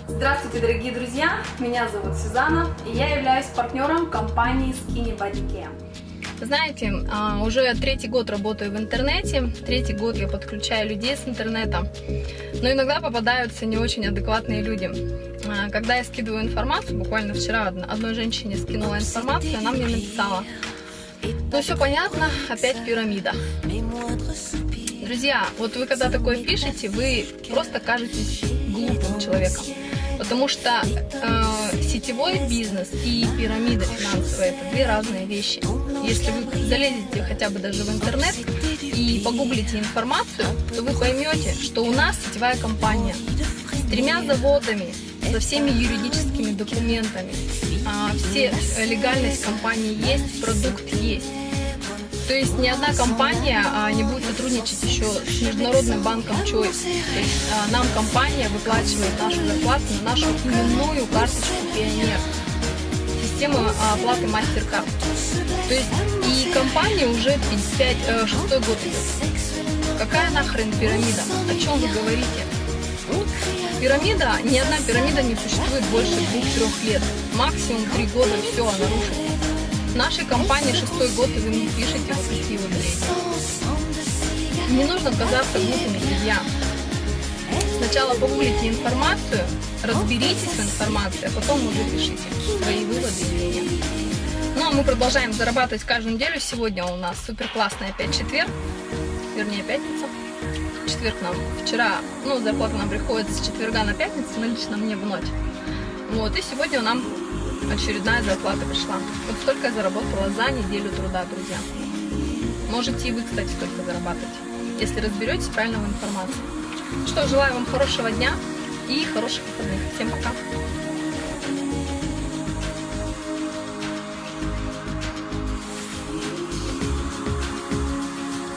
Здравствуйте, дорогие друзья! Меня зовут Сюзанна, и я являюсь партнером компании Skinny Body Care. Знаете, уже третий год работаю в интернете, третий год я подключаю людей с интернета, но иногда попадаются не очень адекватные люди. Когда я скидываю информацию, буквально вчера одной женщине скинула информацию, она мне написала: ну все понятно, опять пирамида. Друзья, вот вы когда такое пишете, вы просто кажетесь глупым человеком, потому что сетевой бизнес и пирамида финансовая — это две разные вещи. Если вы залезете хотя бы даже в интернет и погуглите информацию, то вы поймете, что у нас сетевая компания с 3 заводами, со всеми юридическими документами, все легальность компании есть, продукт есть. То есть ни одна компания не будет сотрудничать еще с Международным банком Choice. То есть нам компания выплачивает нашу зарплату на нашу именную карточку Пионер, систему оплаты MasterCard. То есть и компания уже 56-й год идет. Какая нахрен пирамида? О чем вы говорите? Пирамида, ни одна пирамида не существует больше 2-3 лет. Максимум 3 года, все, она рушится. В нашей компании 6-й год, и вы мне пишете вот такие вот речи. Не нужно казаться глупыми, друзья. Сначала погуглите информацию, разберитесь в информации, а потом уже пишите свои выводы и мнения. Ну а мы продолжаем зарабатывать каждую неделю. Сегодня у нас супер классный опять четверг, вернее пятница. Четверг нам вчера, зарплата нам приходит с четверга на пятницу, но лично мне в ночь. Вот, и сегодня нам очередная зарплата пришла. Вот столько я заработала за неделю труда, друзья. Можете и вы, кстати, столько зарабатывать, если разберетесь правильно в информации. Что, желаю вам хорошего дня и хороших выходных. Всем пока!